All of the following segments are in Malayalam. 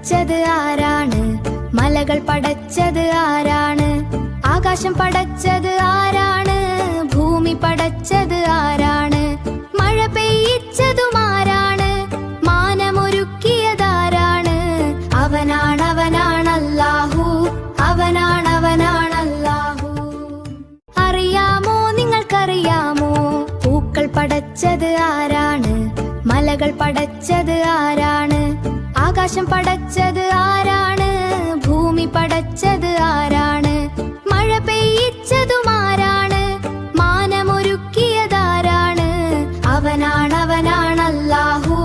പടച്ചത് ആരാണ്? മലകൾ പടച്ചത് ആരാണ്? ആകാശം പടച്ചത് ആരാണ്? ഭൂമി പടച്ചത് ആരാണ്? മഴ പെയ്യിച്ചതും ആരാണ്? മാനമൊരുക്കിയതാരാണ്? അവനാണല്ലാഹു, അവനാണല്ലാഹു. അറിയാമോ, നിങ്ങൾക്കറിയാമോ, പൂക്കൾ പടച്ചത് ആരാണ്? മലകൾ പടച്ചത് ആരാണ്? ആകാശം പടച്ചത് ആരാണ്? ഭൂമി പടച്ചത് ആരാണ്? മഴ പെയ്യിച്ചതും ആരാണ്? മാനമൊരുക്കിയതാരാണ്? അവനാണല്ലാഹു,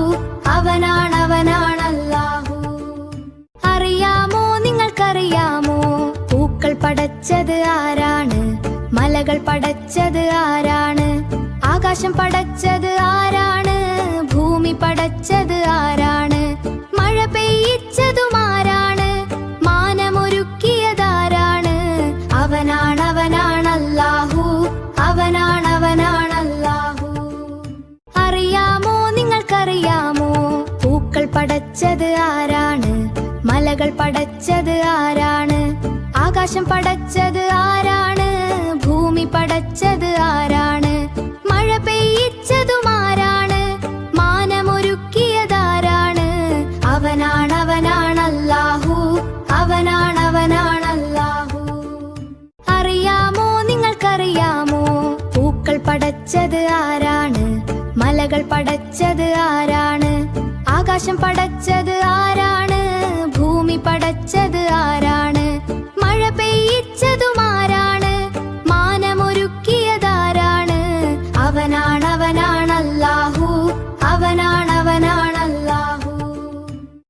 അവനാണല്ലാഹു. അറിയാമോ, നിങ്ങൾക്കറിയാമോ, പൂക്കൾ പടച്ചത് ആരാണ്? മലകൾ പടച്ചത് ആരാണ്? ആകാശം പടച്ചത് ആരാണ്? ഭൂമി പടച്ചത് ആരാണ്? മഴ പെയ്യിച്ചതും ആരാണ്? മാനമൊരുക്കിയതാരാണ്? അവനാണല്ലാഹു, അവനാണല്ലാഹു. അറിയാമോ, നിങ്ങൾക്കറിയാമോ, പൂക്കൾ പടച്ചത് ആരാണ്? മലകൾ പടച്ചത് ആരാണ്? ആകാശം പടച്ചത് ആരാണ്? ഭൂമി പടച്ചത് ആരാണ്? മഴ പെയ്യിച്ചതും ആരാണ്? മാനമൊരുക്കിയതാരാണ്? അവനാണല്ലാഹു, അവനാണല്ലാഹു. അറിയാമോ, നിങ്ങൾക്കറിയാമോ, പൂക്കൾ പടച്ചത് ആരാണ്? മലകൾ പടച്ചത് ആരാണ്? ആകാശം പടച്ചത് ആരാണ്? ഭൂമി പടച്ചത്